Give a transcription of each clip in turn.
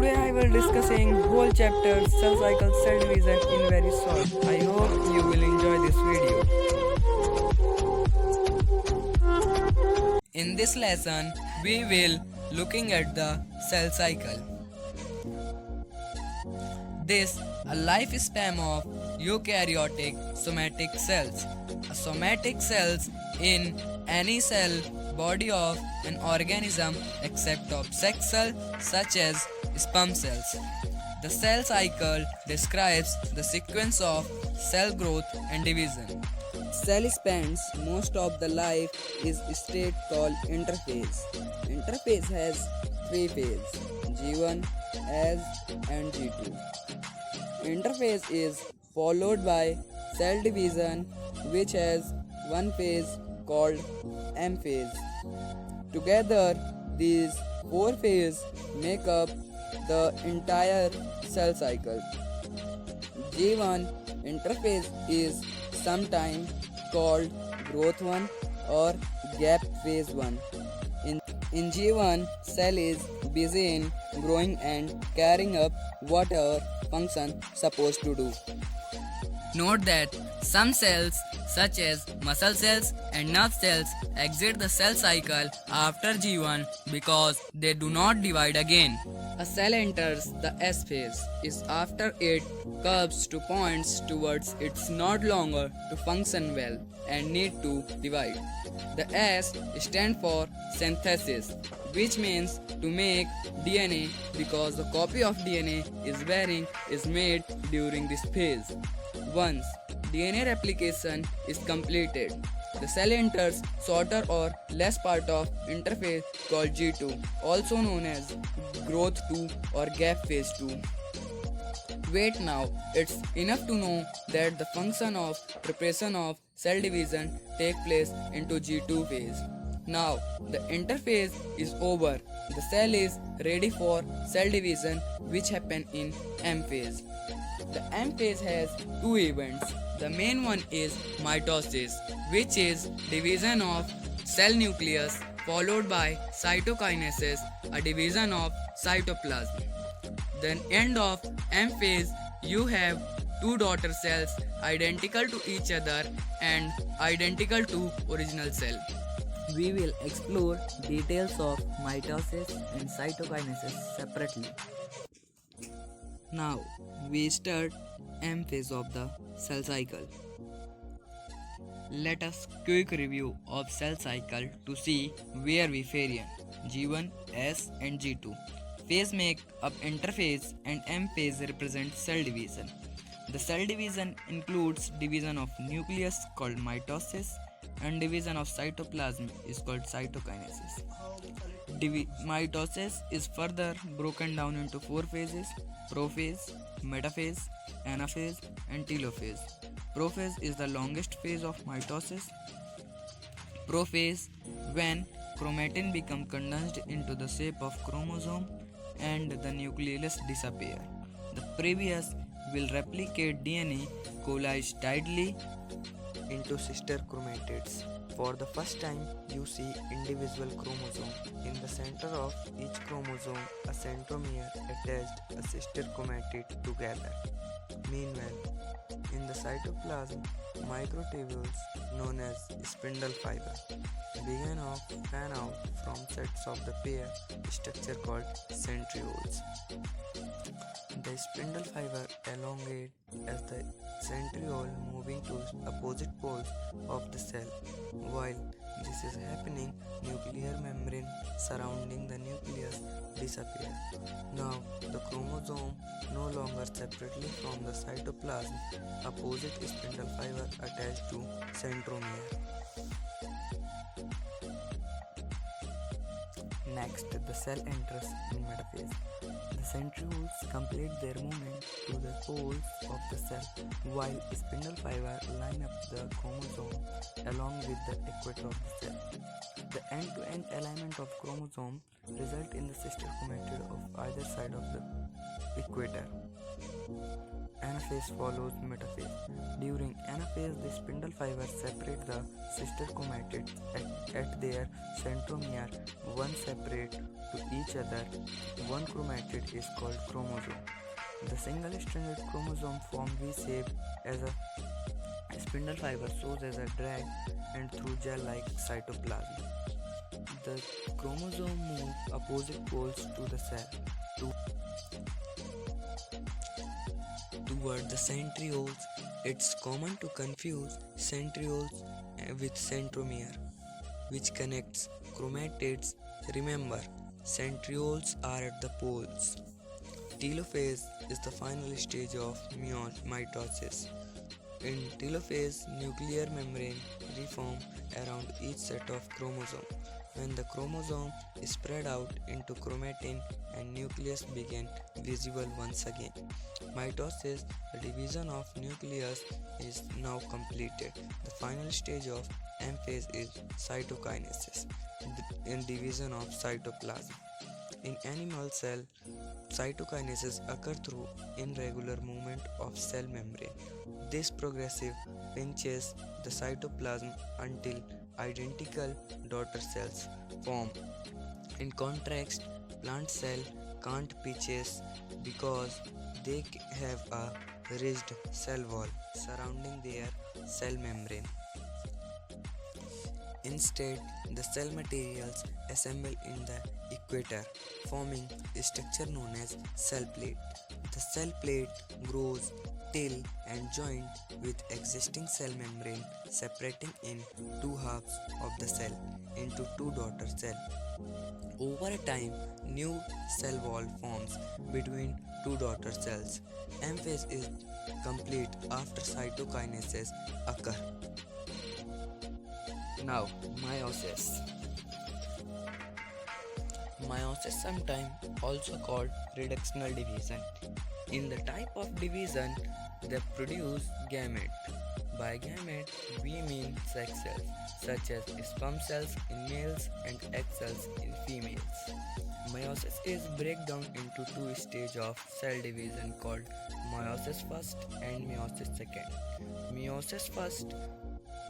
Today I will discussing whole chapter cell cycle cell division in very short. I hope you will enjoy this video. In this lesson we will looking at the cell cycle. This a lifespan of eukaryotic somatic cells. A somatic cells in any cell body of an organism except of sex cells such as sperm cells. The cell cycle describes the sequence of cell growth and division. Cell spends most of the life is state called interphase. Interphase has three phases G1, S and G2. Interphase is followed by cell division which has one phase called M phase. Together these four phases make up the entire cell cycle. G1 interphase is sometimes called growth 1 or gap phase 1. In G1, cell is busy in growing and carrying up whatever function supposed to do. Note that some cells such as muscle cells and nerve cells exit the cell cycle after G1 because they do not divide again. A cell enters the S phase is after it curves to points towards its not longer to function well and need to divide. The S stands for synthesis, which means to make DNA because the copy of DNA is made during this phase. Once DNA replication is completed, the cell enters shorter or less part of interphase called G2, also known as growth 2 or gap phase 2. Wait, now it's enough to know that the function of preparation of cell division take place into G2 phase. Now the interphase is over. The cell is ready for cell division which happen in M phase. The M phase has two events. The main one is mitosis, which is division of cell nucleus followed by cytokinesis, a division of cytoplasm. Then end of M phase you have two daughter cells identical to each other and identical to original cell. We will explore details of mitosis and cytokinesis separately. Now we start M phase of the cell cycle. Let us quick review of cell cycle to see where we vary G1, S and G2. Phase make up interphase and M phase represent cell division. The cell division includes division of nucleus called mitosis and division of cytoplasm is called cytokinesis. Mitosis is further broken down into four phases: prophase, metaphase, anaphase and telophase. Prophase is the longest phase of mitosis. Prophase, when chromatin become condensed into the shape of chromosome and the nucleus disappear. The previous will replicate DNA coalesced tightly into sister chromatids. For the first time, you see individual chromosome. In the center of each chromosome, a centromere attached a sister chromatid together. Meanwhile, in the cytoplasm, microtubules known as spindle fiber begin to fan out from sets of the pair structure called centrioles. The spindle fiber elongate as the centriole moving to opposite poles of the cell. While this is happening, nuclear membrane surrounding the nucleus disappear. Now the chromosome no longer separately from the cytoplasm, opposite spindle fiber attached to centromere. Next, the cell enters in metaphase. The centrioles complete their movement to the poles of the cell, while spindle fiber line up the chromosome along with the equator of the cell. The end-to-end alignment of chromosome result in the sister chromatid of either side of the equator. anaphase follows metaphase. During anaphase, the spindle fibers separate the sister chromatids at their centromere, one separate to each other. One chromatid is called chromosome. The single-stranded chromosome form V-shape as a spindle fiber shows as a drag and through gel-like cytoplasm. The chromosome move opposite poles to the cell toward the centrioles. It's common to confuse centrioles with centromere, which connects chromatids. Remember, centrioles are at the poles. Telophase is the final stage of mitosis. In telophase, nuclear membrane reform around each set of chromosomes. When the chromosome is spread out into chromatin and nucleus begin visible once again. Mitosis, the division of nucleus, is now completed. The final stage of M phase is cytokinesis, in division of cytoplasm. In animal cell, cytokinesis occurs through irregular movement of cell membrane. This progressive pinches the cytoplasm until identical daughter cells form. In contrast, plant cell can't pinches because they have a ridged cell wall surrounding their cell membrane. Instead, the cell materials assemble in the equator, forming a structure known as cell plate. The cell plate grows till and joined with existing cell membrane, separating in two halves of the cell into two daughter cells. Over time, new cell wall forms between two daughter cells. M phase is complete after cytokinesis occurs. Now, meiosis. Meiosis, sometimes also called reductional division. In the type of division, they produce gamete. By gamete, we mean sex cells, such as sperm cells in males and egg cells in females. Meiosis is breakdown into two stages of cell division called meiosis first and meiosis second. Meiosis first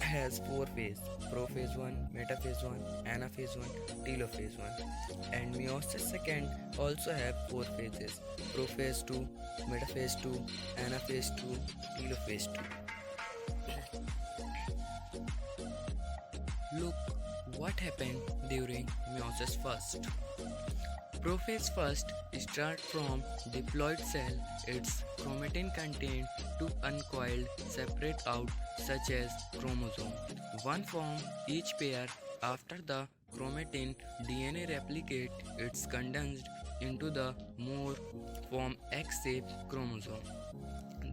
has four phases: prophase 1, metaphase 1, anaphase 1, telophase 1. And meiosis second also have four phases: prophase 2, metaphase 2, anaphase 2, telophase 2. Look what happened during meiosis first. Prophase first start from diploid cell. Its chromatin contain two uncoiled separate out such as chromosome. One form each pair. After the chromatin DNA replicate, it's condensed into the more form X-shaped chromosome.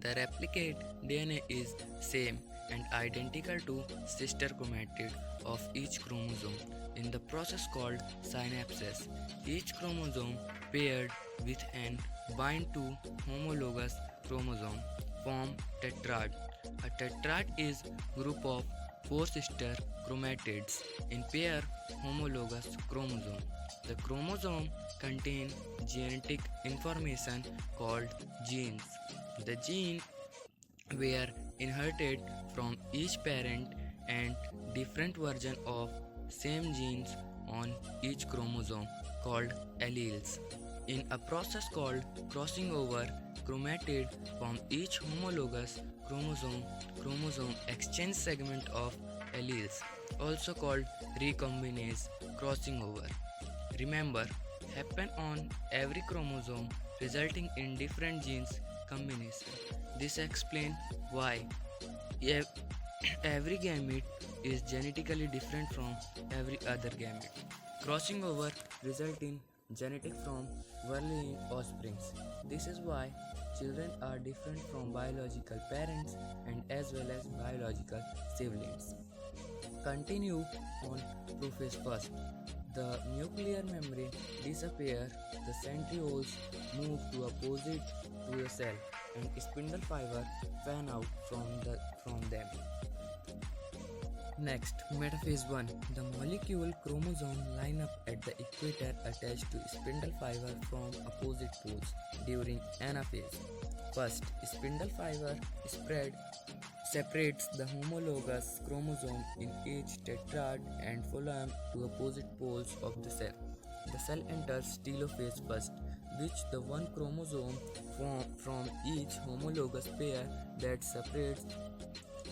The replicate DNA is same and identical to sister chromatid of each chromosome in the process called synapses. Each chromosome paired with and bind to homologous chromosome form tetrad. A tetrad is group of four sister chromatids in pair homologous chromosome. The chromosome contain genetic information called genes. The genes were inherited from each parent and different version of same genes on each chromosome called alleles. In a process called crossing over, chromatid from each homologous chromosome exchange segment of alleles, also called recombinase crossing over. Remember, happen on every chromosome resulting in different genes combination. This explains why every gamete is genetically different from every other gamete. Crossing over result in genetic from whirling offsprings. This is why children are different from biological parents and as well as biological siblings. Continue on prophase first. The nuclear membrane disappear, the centrioles move to opposite to the cell and spindle fiber fan out from them. Next, metaphase 1. The molecule chromosome line up at the equator attached to spindle fiber from opposite poles during anaphase. First, spindle fiber spread separates the homologous chromosome in each tetrad and phloem to opposite poles of the cell. The cell enters telophase first, which the one chromosome from each homologous pair that separates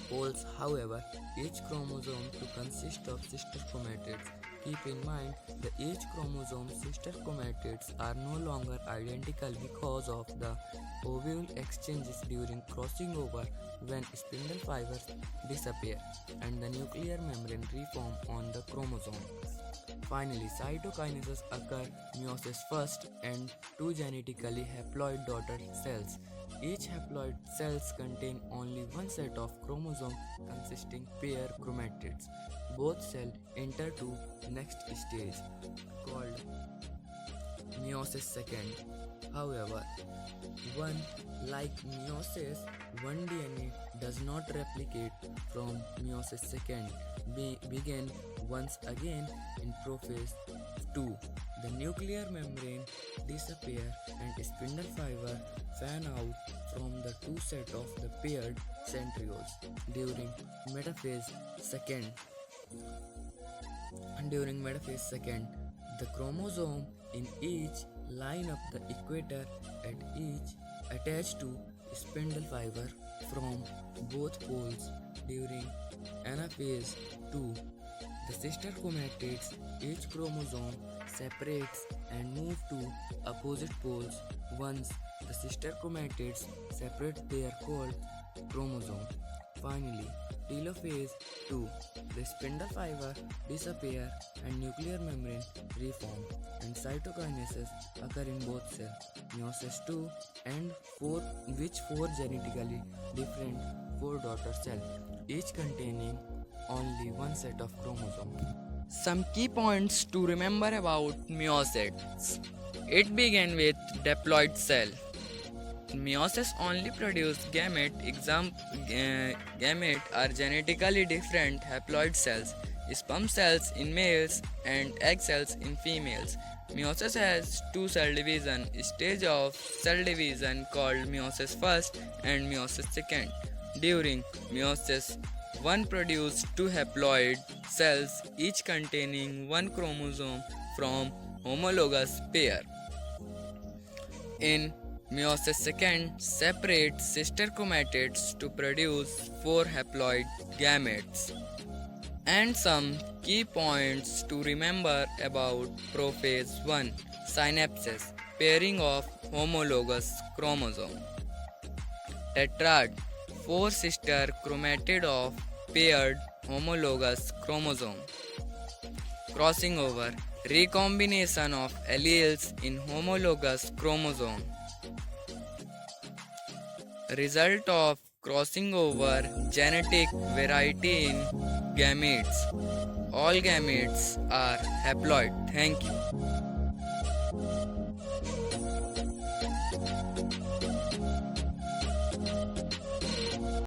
poles. However, each chromosome to consist of sister chromatids. Keep in mind that each chromosome sister chromatids are no longer identical because of the ovule exchanges during crossing over when spindle fibers disappear and the nuclear membrane reform on the chromosome. Finally, cytokinesis occur meiosis first and two genetically haploid daughter cells. Each haploid cells contain only one set of chromosome consisting pair chromatids. Both cells enter to next stage called meiosis second. However, one like meiosis, one DNA does not replicate from meiosis second. Begin once again in prophase 2. The nuclear membrane disappear and spindle fiber fan out from the two set of the paired centrioles during metaphase second. During metaphase second, the chromosome in each line up the equator at each attached to spindle fiber from both poles. During anaphase 2, the sister chromatids, each chromosome separates and move to opposite poles. Once the sister chromatids separate, they are called chromosome. Finally, telophase 2, the spindle fiber disappear and nuclear membrane reform, and cytokinesis occur in both cells, meiosis 2 and 4, which four genetically different four daughter cells, each containing only one set of chromosomes. Some key points to remember about meiosis. It began with diploid cell. Meiosis only produce gamete. Gamete are genetically different haploid cells, sperm cells in males and egg cells in females. Meiosis has two cell division stage of cell division called meiosis first and meiosis second. During meiosis, one produces two haploid cells, each containing one chromosome from homologous pair. In meiosis second, separates sister chromatids to produce four haploid gametes. And some key points to remember about prophase 1: synapses, pairing of homologous chromosome. Tetrad, four sister chromatid of paired homologous chromosome. Crossing over, recombination of alleles in homologous chromosome. Result of crossing over, genetic variety in gametes. All gametes are haploid. Thank you.